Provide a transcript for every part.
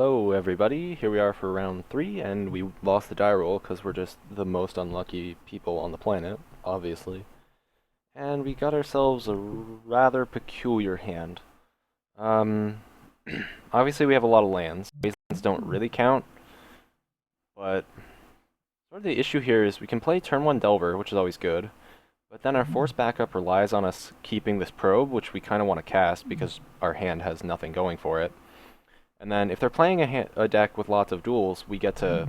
Hello everybody, here we are for round 3, and we lost the die roll because we're just the most unlucky people on the planet, obviously. And we got ourselves a rather peculiar hand. Um, Obviously we have a lot of lands. Wastelands don't really count, but sort of the issue here is we can play turn 1 Delver, which is always good, but then our force backup relies on us keeping this probe, which we kind of want to cast because our hand has nothing going for it. And then if they're playing a deck with lots of duels, we get to,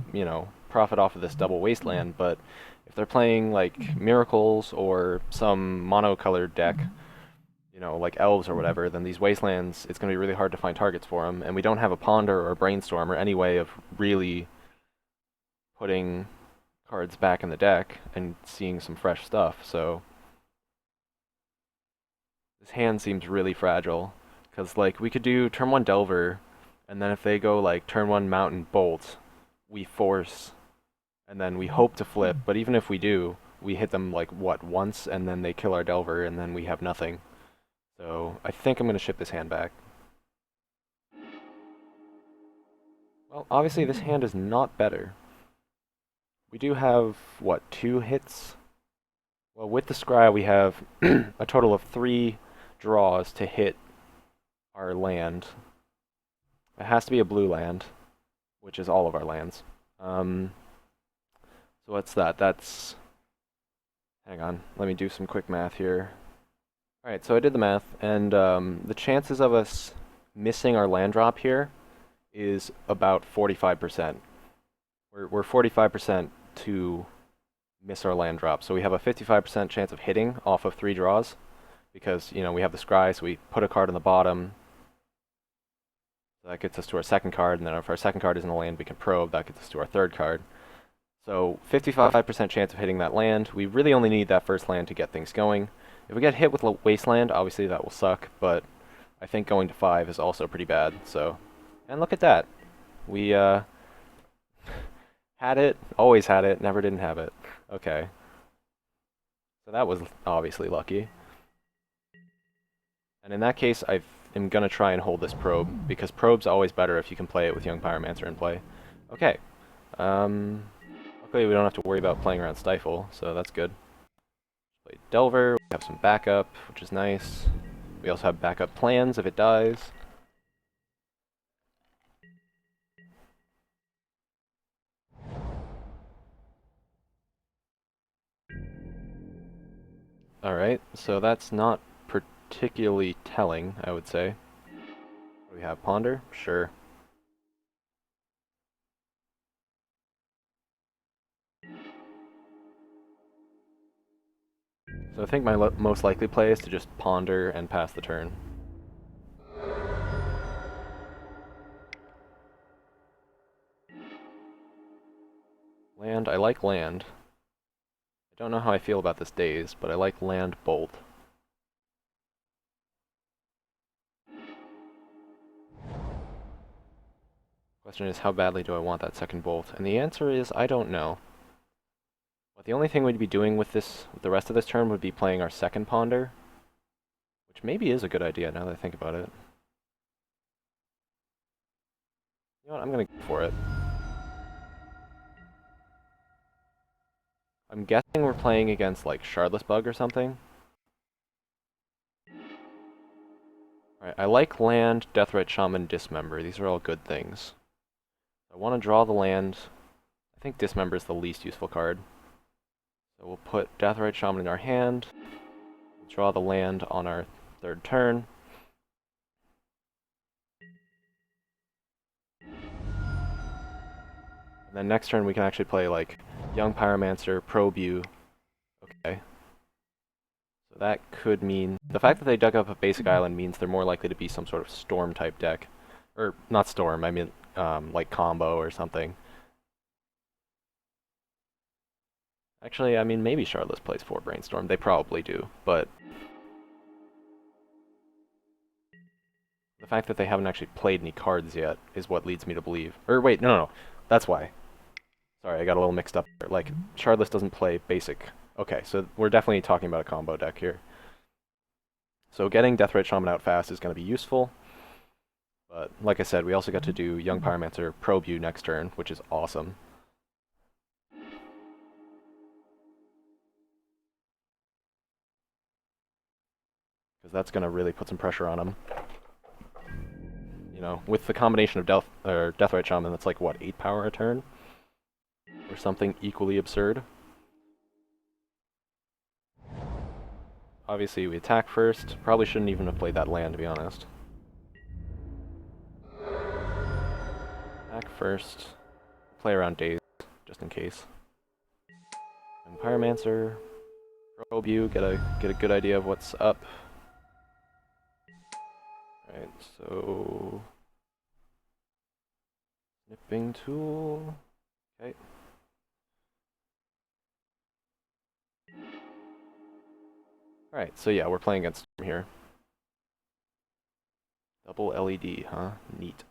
profit off of this double wasteland. But if they're playing like miracles or some mono-colored deck, like elves or whatever, then these wastelands, it's going to be really hard to find targets for them. And we don't have a ponder or a brainstorm or any way of really putting cards back in the deck and seeing some fresh stuff. So this hand seems really fragile because like we could do turn 1 Delver. And then if they go like turn 1 Mountain Bolt, we force, and then we hope to flip, but even if we do, we hit them like, what, once, and then they kill our Delver, and then we have nothing. So I think I'm going to ship this hand back. Well, obviously this hand is not better. We do have, what, 2 hits? Well, with the Scry we have a total of 3 draws to hit our land. It has to be a blue land, which is all of our lands. So what's that? That's... Hang on, let me do some quick math here. Alright, so I did the math, and the chances of us missing our land drop here is about 45%. We're 45% to miss our land drop, so we have a 55% chance of hitting off of 3 draws, because, we have the Scry, so we put a card on the bottom. That gets us to our second card, and then if our second card isn't a land, we can probe. That gets us to our third card. So 55% chance of hitting that land. We really only need that first land to get things going. If we get hit with a wasteland, obviously that will suck, but I think going to 5 is also pretty bad. So, and look at that. We had it, always had it, never didn't have it. Okay. So that was obviously lucky. And in that case, I'm going to try and hold this probe, because probe's always better if you can play it with Young Pyromancer in play. Okay. Luckily we don't have to worry about playing around Stifle, so that's good. Play Delver, we have some backup, which is nice. We also have backup plans if it dies. Alright, so that's not particularly telling, I would say. We have Ponder? Sure. So I think my most likely play is to just Ponder and pass the turn. Land, I like land. I don't know how I feel about this Daze, but I like land Bolt. Question is, how badly do I want that second Bolt? And the answer is, I don't know. But the only thing we'd be doing with this, with the rest of this turn, would be playing our second Ponder, which maybe is a good idea now that I think about it. You know what, I'm gonna go for it. I'm guessing we're playing against, like, Shardless Bug or something. Alright, I like land, Deathrite Shaman, Dismember. These are all good things. I want to draw the land. I think Dismember is the least useful card. So we'll put Deathrite Shaman in our hand. We'll draw the land on our third turn. And then next turn we can actually play like Young Pyromancer, Probe You. Okay. So that could mean... The fact that they dug up a basic island means they're more likely to be some sort of Storm type deck. Or, not Storm, I mean like Combo or something. Actually, I mean, maybe Shardless plays 4 Brainstorm. They probably do, but... The fact that they haven't actually played any cards yet is what leads me to believe. Or wait, no. That's why. Sorry, I got a little mixed up there. Like, Shardless doesn't play basic. Okay, so we're definitely talking about a combo deck here. So getting Deathrite Shaman out fast is going to be useful. But like I said, we also got to do Young Pyromancer Probe You next turn, which is awesome. Because that's going to really put some pressure on him. You know, with the combination of Deathrite Shaman, that's like, what, 8 power a turn? Or something equally absurd. Obviously, we attack first. Probably shouldn't even have played that land, to be honest. Attack first. Play around days, just in case. And Pyromancer. Probe you, get a good idea of what's up. Alright, so... Snipping tool... Okay. Alright, so yeah, we're playing against him here. Double LED, huh? Neat.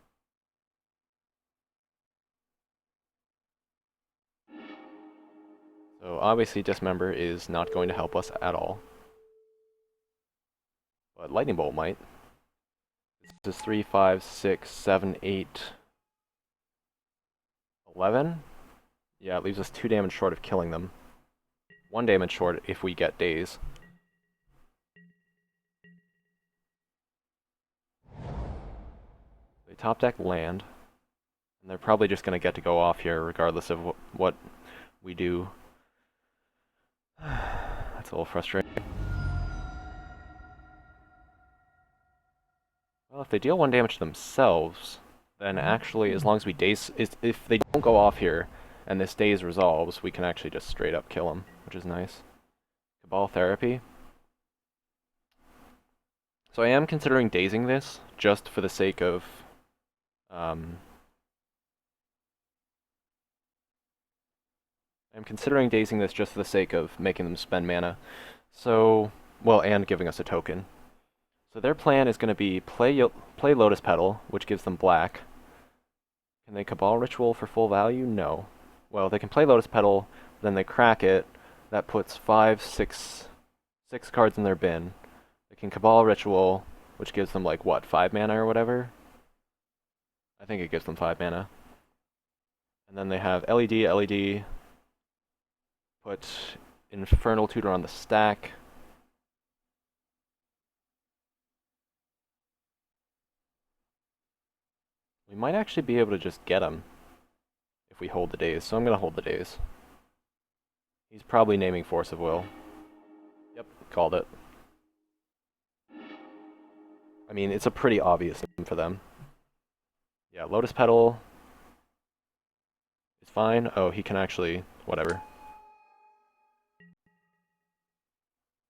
So obviously Dismember is not going to help us at all. But Lightning Bolt might. This is 3, 5, 6, 7, 8, 11? Yeah, it leaves us 2 damage short of killing them. 1 damage short if we get Daze. They top deck land. And they're probably just going to get to go off here regardless of what we do. That's a little frustrating. Well, if they deal 1 damage to themselves, then actually, as long as we daze... if they don't go off here, and this daze resolves, we can actually just straight up kill them, which is nice. Cabal Therapy. So I am considering dazing this, just for the sake of... I'm considering dazing this just for the sake of making them spend mana. So, well, and giving us a token. So their plan is going to be play Lotus Petal, which gives them black. Can they Cabal Ritual for full value? No. Well, they can play Lotus Petal, then they crack it. That puts 6 cards in their bin. They can Cabal Ritual, which gives them like, what, 5 mana or whatever? I think it gives them 5 mana. And then they have LED, put Infernal Tutor on the stack. We might actually be able to just get him if we hold the daze, so I'm going to hold the daze. He's probably naming Force of Will. Yep, called it. I mean, it's a pretty obvious name for them. Yeah, Lotus Petal is fine. Oh, he can actually... whatever.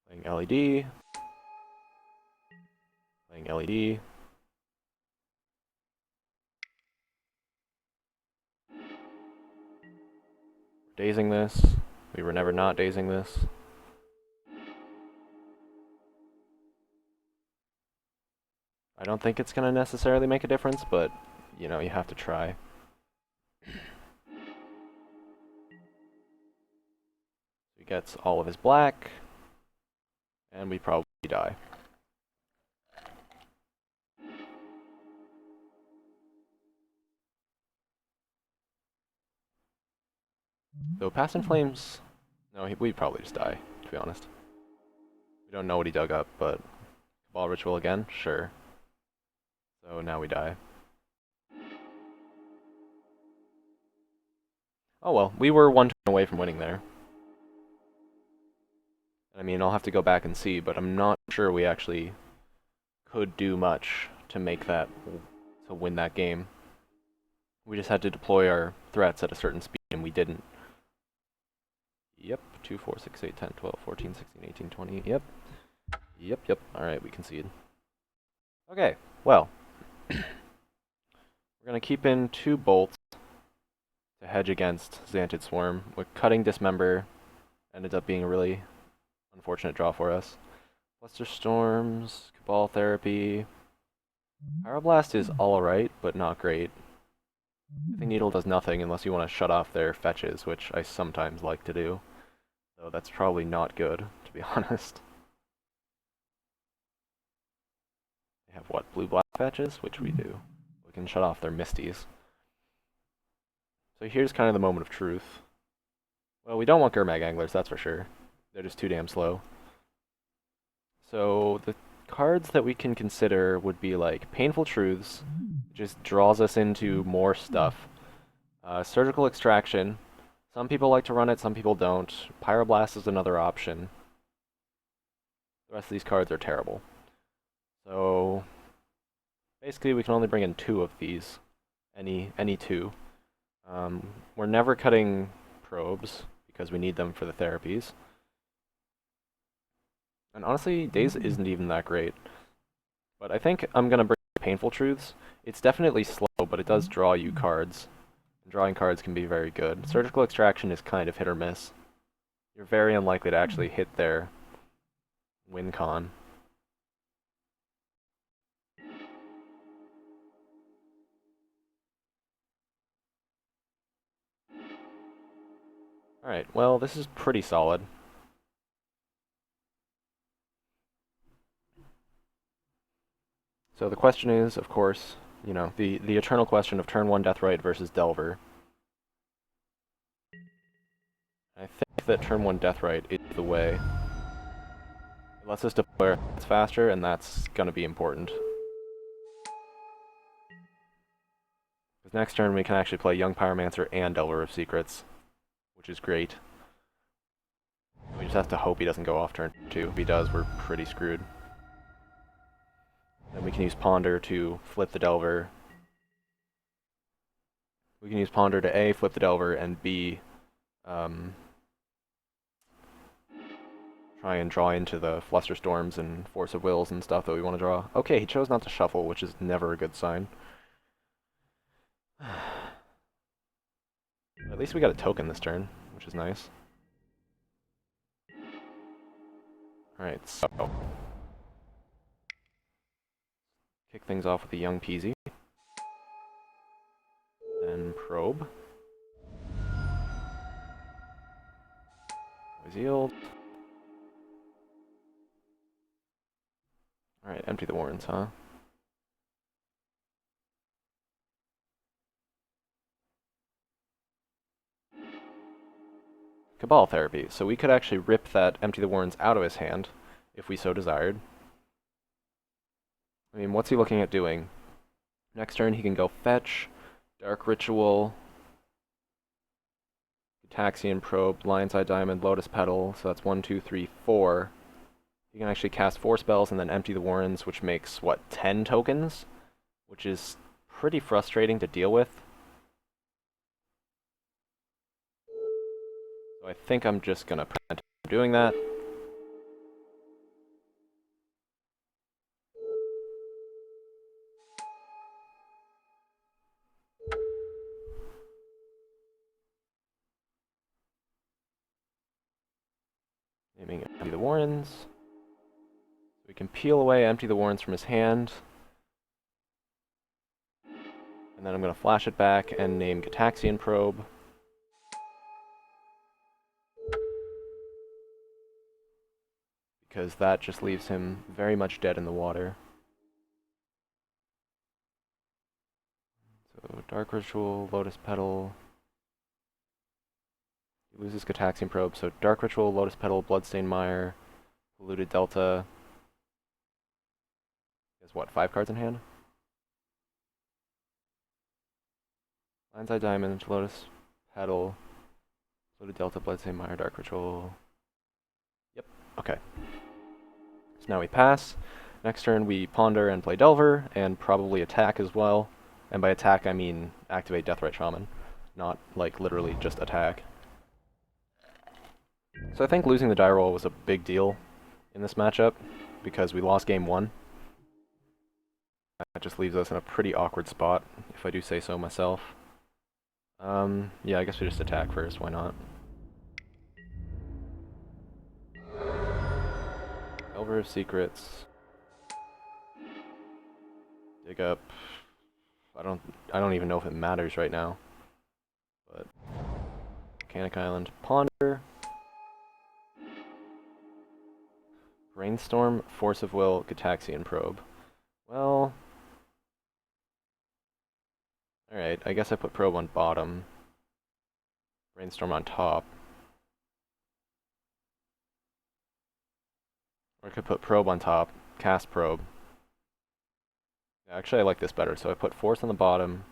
Playing LED. Playing LED. Dazing this. We were never not dazing this. I don't think it's going to necessarily make a difference, but, you know, you have to try. He gets all of his black, and we probably die. Though Past in Flames... no, we'd probably just die, to be honest. We don't know what he dug up, but... Cabal Ritual again? Sure. So now we die. Oh well, we were 1 turn away from winning there. I mean, I'll have to go back and see, but I'm not sure we actually could do much to make that... to win that game. We just had to deploy our threats at a certain speed, and we didn't. Yep, 2, 4, 6, 8, 10, 12, 14, 16, 18, 20, yep. Yep. Alright, we concede. Okay, well. We're going to keep in 2 bolts to hedge against Xantid Swarm. With cutting Dismember ended up being a really unfortunate draw for us. Fluster Storms, Cabal Therapy. Pyroblast is alright, but not great. I think Needle does nothing unless you want to shut off their fetches, which I sometimes like to do. So that's probably not good, to be honest. They have what, blue-black fetches? Which we do. can shut off their Misties. So here's kind of the moment of truth. Well, we don't want Gurmag Anglers, that's for sure. They're just too damn slow. So the cards that we can consider would be like Painful Truths, just draws us into more stuff. Surgical Extraction, some people like to run it, some people don't. Pyroblast is another option. The rest of these cards are terrible. So basically we can only bring in 2 of these. Any 2. We're never cutting probes, because we need them for the therapies. And honestly, Daze isn't even that great. But I think I'm going to bring Painful Truths. It's definitely slow, but it does draw you cards. Drawing cards can be very good. Surgical Extraction is kind of hit or miss. You're very unlikely to actually hit their win con. Alright, well, this is pretty solid. So the question is, of course, you know, the eternal question of turn 1 Deathrite versus Delver. I think that turn 1 Deathrite is the way. It lets us deploy our hits faster, and that's going to be important. Because next turn we can actually play Young Pyromancer and Delver of Secrets, which is great. We just have to hope he doesn't go off turn 2. If he does, we're pretty screwed. Then we can use Ponder to flip the Delver. We can use Ponder to A, flip the Delver, and B, try and draw into the Flusterstorms and Force of Wills and stuff that we want to draw. Okay, he chose not to shuffle, which is never a good sign. At least we got a token this turn, which is nice. Alright, so kick things off with a Young Peasy. Then Probe. Yield. Alright, empty the Warrens, huh? Cabal Therapy. So we could actually rip that Empty the Warrens out of his hand, if we so desired. I mean, what's he looking at doing? Next turn he can go Fetch, Dark Ritual, Taxian Probe, Lion's Eye Diamond, Lotus Petal, so that's 1, 2, 3, 4. He can actually cast 4 spells and then empty the Warrens, which makes, what, 10 tokens? Which is pretty frustrating to deal with. So I think I'm just gonna prevent him from doing that. Naming Empty the Warrens. We can peel away Empty the Warrens from his hand. And then I'm going to flash it back and name Gataxian Probe. Because that just leaves him very much dead in the water. So Dark Ritual, Lotus Petal. He loses Gataxian Probe, so Dark Ritual, Lotus Petal, Bloodstained Mire, Polluted Delta. He has what, 5 cards in hand? Lion's Eye Diamond, Lotus Petal, Polluted Delta, Bloodstained Mire, Dark Ritual. Yep, okay. So now we pass. Next turn we Ponder and play Delver, and probably attack as well. And by attack I mean activate Deathrite Shaman, not like literally just attack. So I think losing the die roll was a big deal in this matchup, because we lost game 1. That just leaves us in a pretty awkward spot, if I do say so myself. Yeah, I guess we just attack first, why not? Delver of Secrets. Dig up. I don't even know if it matters right now. But Volcanic Island, Ponder. Brainstorm, Force of Will, Gataxian Probe. Well, Alright, I guess I put probe on bottom. Brainstorm on top. Or I could put probe on top, cast probe. Yeah, actually I like this better, so I put force on the bottom,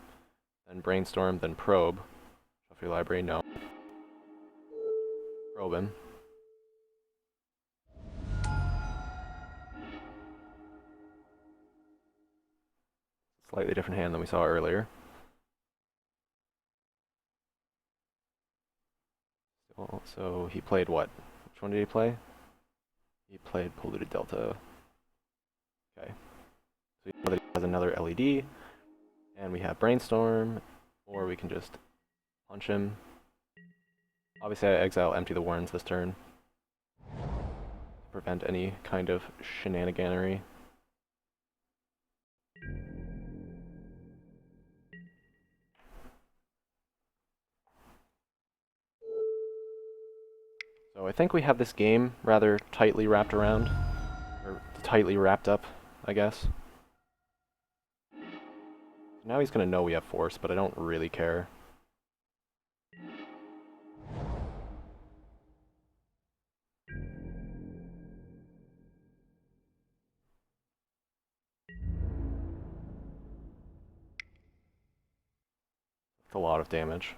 then brainstorm, then probe. Shuffle your library, no. Probe him. Slightly different hand than we saw earlier. So he played what? Which one did he play? He played Polluted Delta. Okay. So you know that he has another LED, and we have Brainstorm, or we can just punch him. Obviously I exile Empty the Warrens this turn to prevent any kind of shenaniganery. So I think we have this game rather tightly wrapped around, or tightly wrapped up, I guess. Now he's going to know we have force, but I don't really care. It's a lot of damage.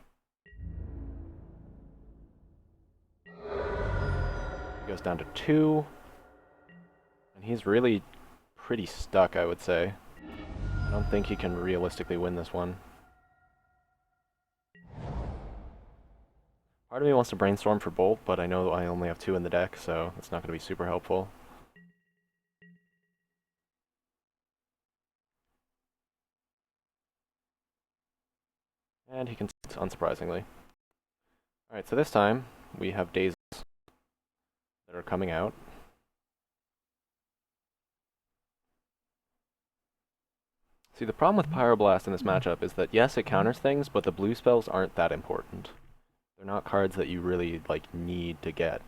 He goes down to 2. And he's really pretty stuck, I would say. I don't think he can realistically win this one. Part of me wants to brainstorm for Bolt, but I know I only have 2 in the deck, so it's not going to be super helpful. And he can, unsurprisingly. Alright, so this time, we have days that are coming out. See, the problem with Pyroblast in this matchup is that, yes, it counters things, but the blue spells aren't that important. They're not cards that you really, need to get.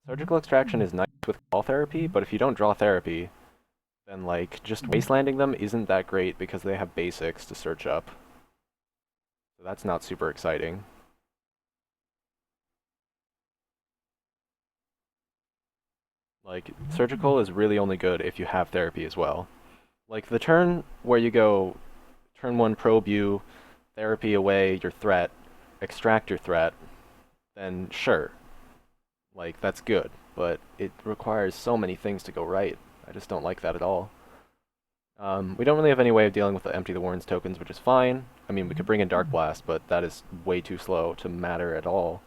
Surgical Extraction is nice with call therapy, but if you don't draw therapy, then, just wastelanding them isn't that great because they have basics to search up. So that's not super exciting. Surgical is really only good if you have therapy as well. The turn where you go, turn 1 probe you, therapy away your threat, extract your threat, then sure. That's good, but it requires so many things to go right. I just don't like that at all. We don't really have any way of dealing with the Empty the Warrens tokens, which is fine. I mean, we could bring in Dark Blast, but that is way too slow to matter at all.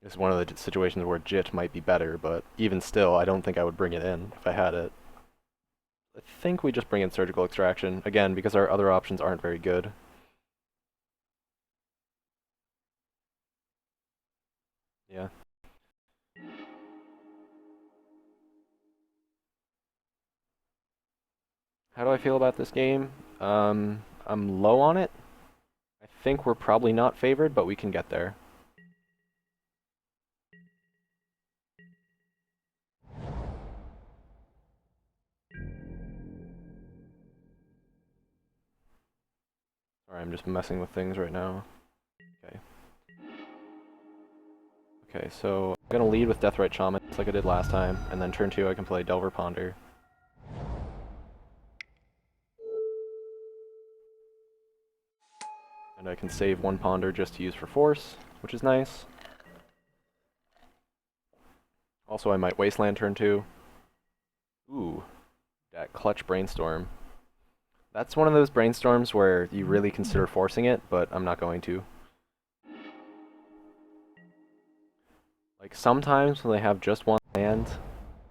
It's one of the situations where JIT might be better, but even still, I don't think I would bring it in if I had it. I think we just bring in Surgical Extraction, again, because our other options aren't very good. Yeah. How do I feel about this game? I'm low on it. I think we're probably not favored, but we can get there. Sorry, I'm just messing with things right now. Okay. Okay, so I'm gonna lead with Deathrite Shaman, just like I did last time, and then turn 2 I can play Delver Ponder. And I can save 1 Ponder just to use for Force, which is nice. Also, I might Wasteland turn 2. Ooh, that Clutch Brainstorm. That's one of those brainstorms where you really consider forcing it, but I'm not going to. Sometimes when they have just 1 land,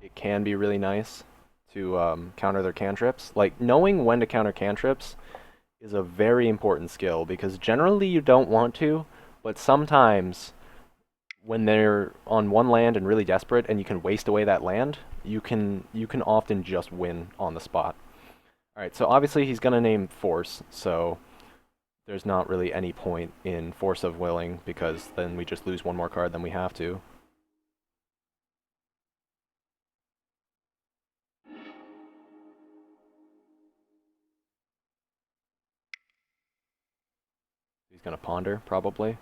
it can be really nice to counter their cantrips. Knowing when to counter cantrips is a very important skill, because generally you don't want to, but sometimes when they're on 1 land and really desperate and you can waste away that land, you can often just win on the spot. Alright, so obviously he's going to name Force, so there's not really any point in Force of Willing, because then we just lose 1 more card than we have to. gonna ponder, probably.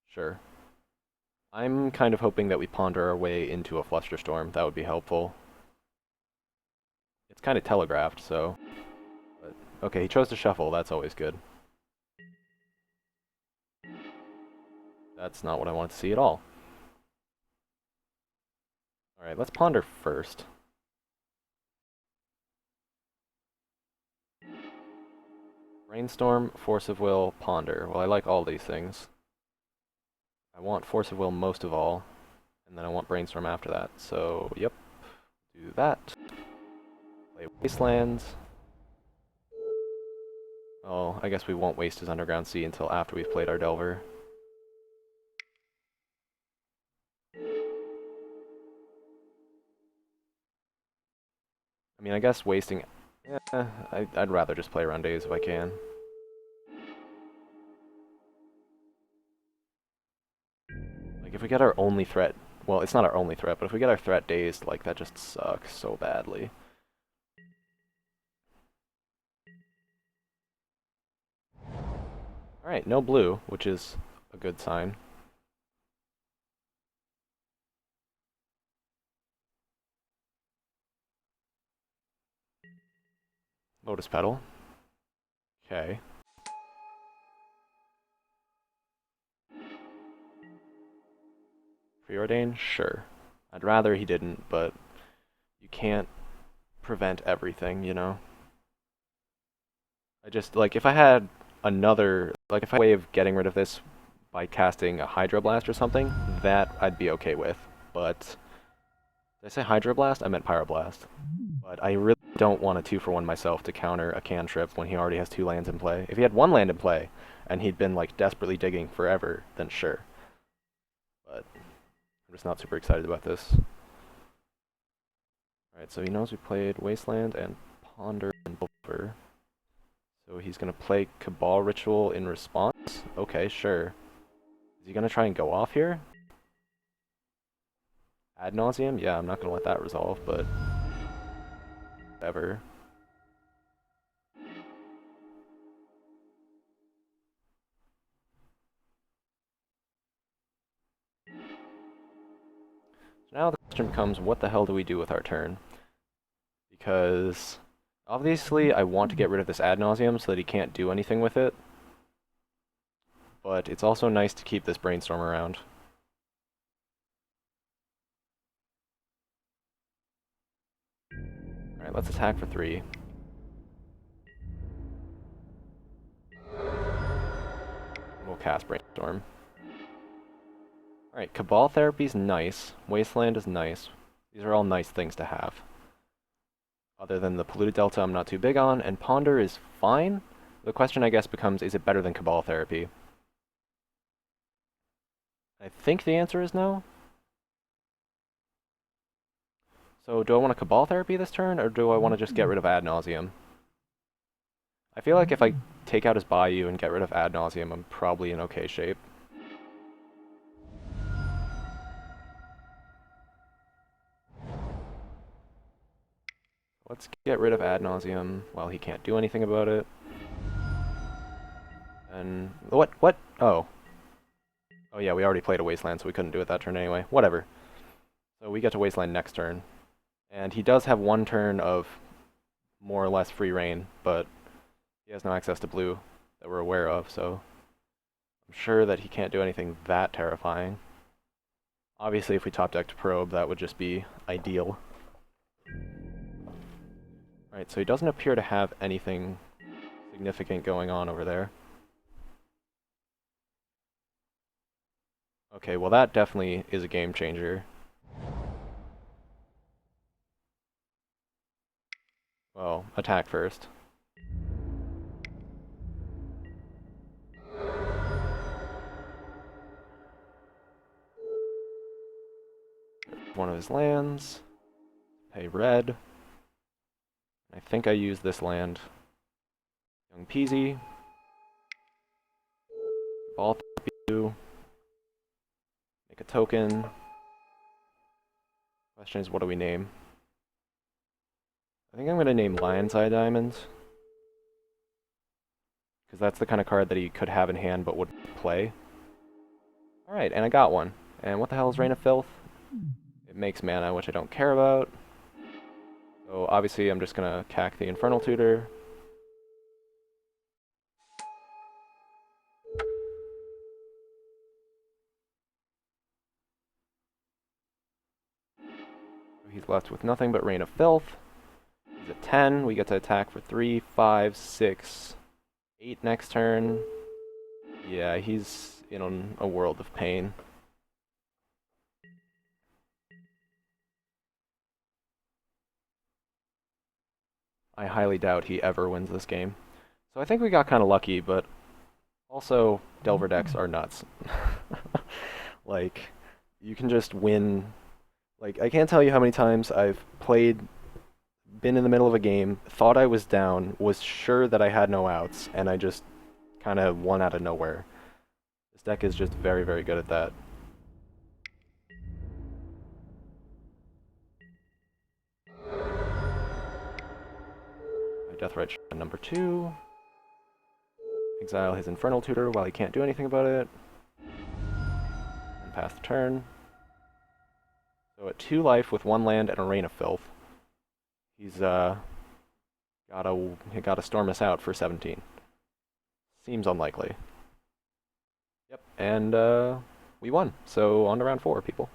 Sure. I'm kind of hoping that we ponder our way into a Flusterstorm. That would be helpful. It's kind of telegraphed, so... But, okay, he chose to shuffle. That's always good. That's not what I want to see at all. Alright, let's ponder first. Brainstorm, Force of Will, Ponder. Well, I like all these things. I want Force of Will most of all, and then I want Brainstorm after that. So, yep, do that. Play Wastelands. Oh, I guess we won't waste his Underground Sea until after we've played our Delver. I mean, I guess wasting... Yeah, I'd rather just play around days if I can. Like, if we get our only threat... Well, it's not our only threat, but if we get our threat dazed, like, that just sucks so badly. Alright, no blue, which is a good sign. Lotus Petal. Okay. Preordain? Sure. I'd rather he didn't, but you can't prevent everything, you know? I just, like, if I had another, like, if I had a way of getting rid of this by casting a Hydroblast or something, that I'd be okay with. But, did I say Hydroblast? I meant Pyroblast. But I really don't want a 2-for-1 myself to counter a cantrip when he already has 2 lands in play. If he had 1 land in play, and he'd been, like, desperately digging forever, then sure. But, I'm just not super excited about this. Alright, so he knows we played Wasteland and Ponder and Delver. So he's gonna play Cabal Ritual in response? Okay, sure. Is he gonna try and go off here? Ad nauseam? Yeah, I'm not gonna let that resolve, but... whatever. So now the question becomes, what the hell do we do with our turn? Because... obviously, I want to get rid of this ad nauseam so that he can't do anything with it. But it's also nice to keep this brainstorm around. Alright, let's attack for 3. We'll cast Brainstorm. Alright, Cabal Therapy's nice. Wasteland is nice. These are all nice things to have. Other than the Polluted Delta I'm not too big on, and Ponder is fine. The question I guess becomes, is it better than Cabal Therapy? I think the answer is no. So do I want to Cabal Therapy this turn, or do I want to just get rid of Ad Nauseam? I feel like if I take out his Bayou and get rid of Ad Nauseam, I'm probably in okay shape. Let's get rid of Ad Nauseam while he can't do anything about it. And... What? Oh. Oh yeah, we already played a Wasteland, so we couldn't do it that turn anyway. Whatever. So we get to Wasteland next turn. And he does have 1 turn of more or less free reign, but he has no access to blue that we're aware of, so I'm sure that he can't do anything that terrifying. Obviously, if we top decked Probe, that would just be ideal. Right, so he doesn't appear to have anything significant going on over there. Okay, well that definitely is a game changer. Well, attack first. One of his lands. Pay red. I think I use this land. Young Peasy. Ball Therapy. Make a token. Question is, what do we name? I think I'm going to name Lion's Eye Diamonds. because that's the kind of card that he could have in hand but wouldn't play. Alright, and I got one. And what the hell is Rain of Filth? It makes mana, which I don't care about. So obviously I'm just gonna cack the Infernal Tutor. He's left with nothing but Rain of Filth. He's at 10. We get to attack for 3, 5, 6, 8 next turn. Yeah, he's in a world of pain. I highly doubt he ever wins this game. So I think we got kind of lucky, but also Delver decks are nuts. Like, you can just win. Like, I can't tell you how many times I've been in the middle of a game, thought I was down, was sure that I had no outs, and I just kind of won out of nowhere. This deck is just very, very good at that. Deathrite number 2. Exile his Infernal Tutor while he can't do anything about it. And pass the turn. So at 2 life with 1 land and a Rain of Filth, he's gotta storm us out for 17. Seems unlikely. Yep, and we won. So on to round 4, people.